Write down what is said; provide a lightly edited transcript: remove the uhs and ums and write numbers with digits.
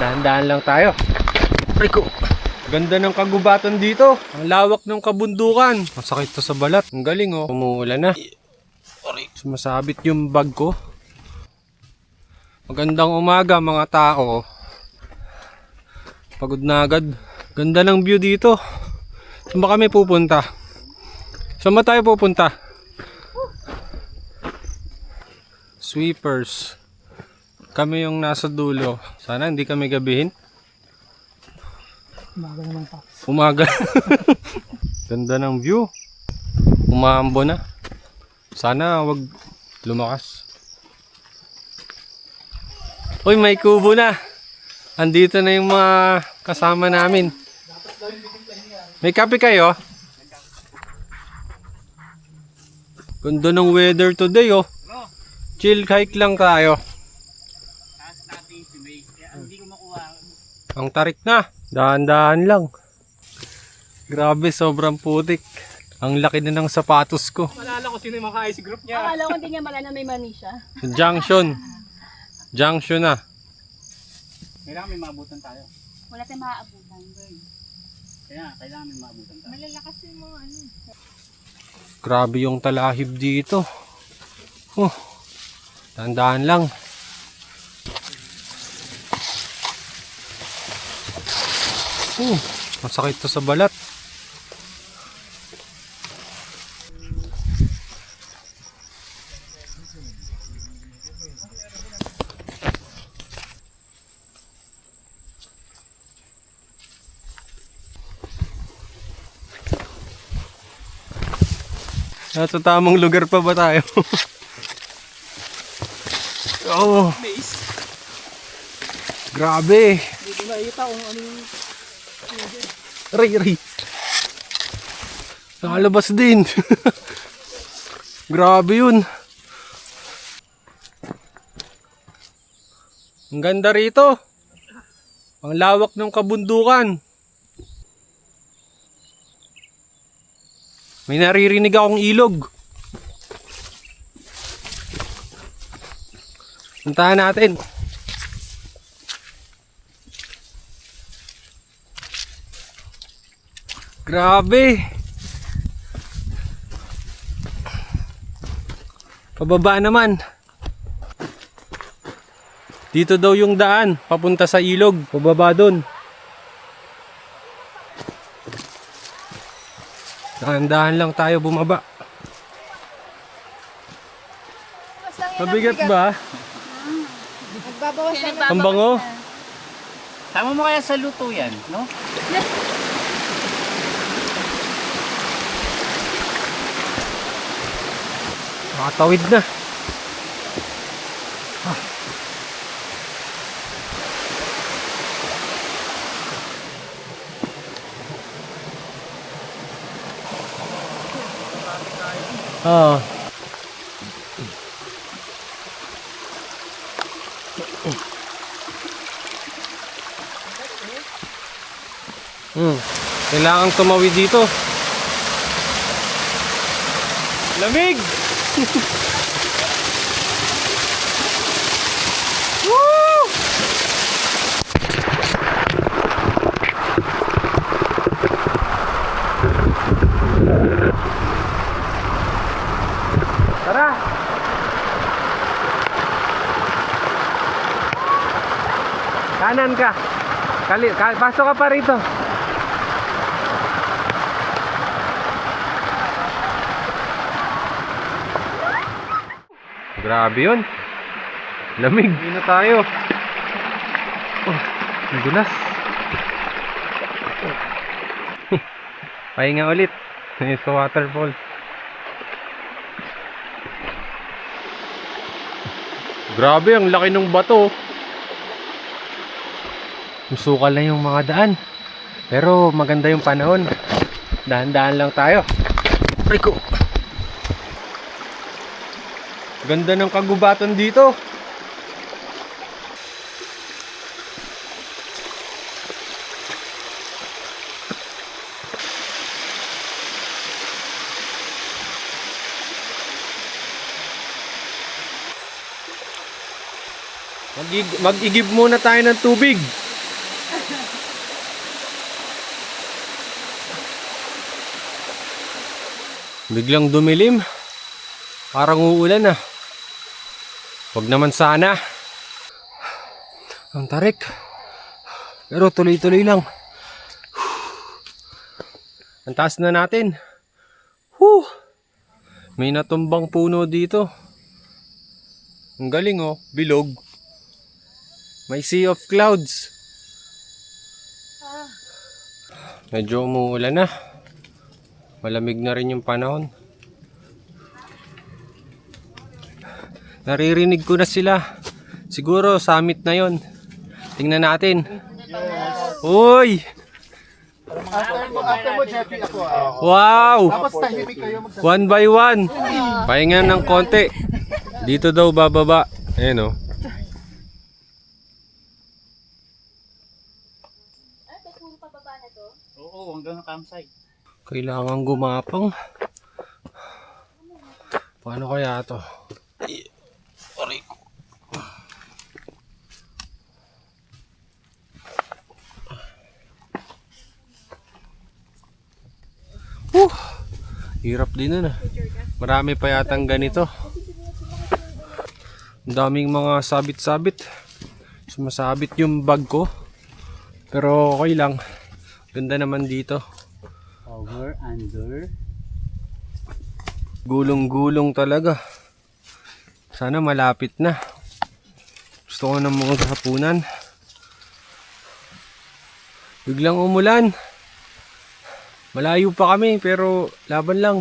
Dahan-dahan lang tayo. Rico. Ganda ng kagubatan dito. Ang lawak ng kabundukan. Masakit to sa balat. Ang galing oh. Umuulan na. Sumasabit yung bag ko. Magandang umaga mga tao. Pagod na agad. Ganda ng view dito. Saan ba kami pupunta? Saan ba tayo pupunta? Sweepers. Kami yung nasa dulo. Sana hindi kami gabihin. Umaga naman pa. Umaga. Ganda ng view. Umaambo na. Sana wag lumakas. Uy, may kubo na. Andito na yung mga kasama namin. May kape kayo? Ganda ng weather today oh. Chill hike lang tayo. Ang tarik na. Dahan-dahan lang. Grabe, sobrang putik. Ang laki na ng sapatos ko. Malala ko sino yung mga ice group niya. Akala ko hindi niya malala may mani siya. Junction. Junction na. Kailangan may maabutan tayo. Wala tayong maaabutan, girl. Kailangan may maabutan tayo. Malalakas yung mga ano. Grabe yung talahib dito. Dahan-dahan lang. Masakit to sa balat. Nasa tamang lugar pa ba tayo? Oh, grabe. Hindi ko nakita kung ano yung... Ray. Nakalabas din. Grabe yun. Ang ganda rito. Ang lawak ng kabundukan. May naririnig akong ilog. Puntahan natin. Grabe. Pababa naman. Dito daw yung daan papunta sa ilog. Pababa doon. Dahan-dahan lang tayo bumaba. Mabigat ba? Nagbabawas na. Ang bango. Tama mo kaya sa luto yan, no? Makatawid na. Kailangan tumawid dito. Lamig! Woo! Tara! Kanan ka. Pasok ka pa rito. Grabe yun. Lamig. Hindi na tayo. Ang dulas. Pahinga ulit. Sa waterfall. Grabe, ang laki ng bato. Musukal na yung mga daan. Pero maganda yung panahon. Dahan-dahan lang tayo. Rico. Ganda ng kagubatan dito. Mag-igib muna tayo ng tubig. Biglang dumilim. Parang uulan ah. Wag naman sana. Ang tarik. Pero tuloy-tuloy lang. Ang taas na natin. May natumbang puno dito. Ang galing oh, bilog. May sea of clouds. Medyo umuulan na. Malamig na rin yung panahon. Naririnig ko na sila. Siguro summit na yon. Tingnan natin. Uy! After mo, Jeffy, ako. Wow! Tapos tahimik kayo magsasabi. One by one. Pahinga ng konti. Dito daw bababa. Ayan oh. Ito, puro pababa na to. Oo, hanggang ang campsite. Kailangan gumapang. Paano kaya to? Aray ko. Hirap din na. Marami pa yatang ganito. Ang daming mga sabit-sabit. Sumasabit yung bag ko. Pero okay lang. Ganda naman dito. Over, under. Gulong-gulong talaga. Sana malapit na. Gusto ko na maghapunan. Biglang umulan. Malayo pa kami pero laban lang.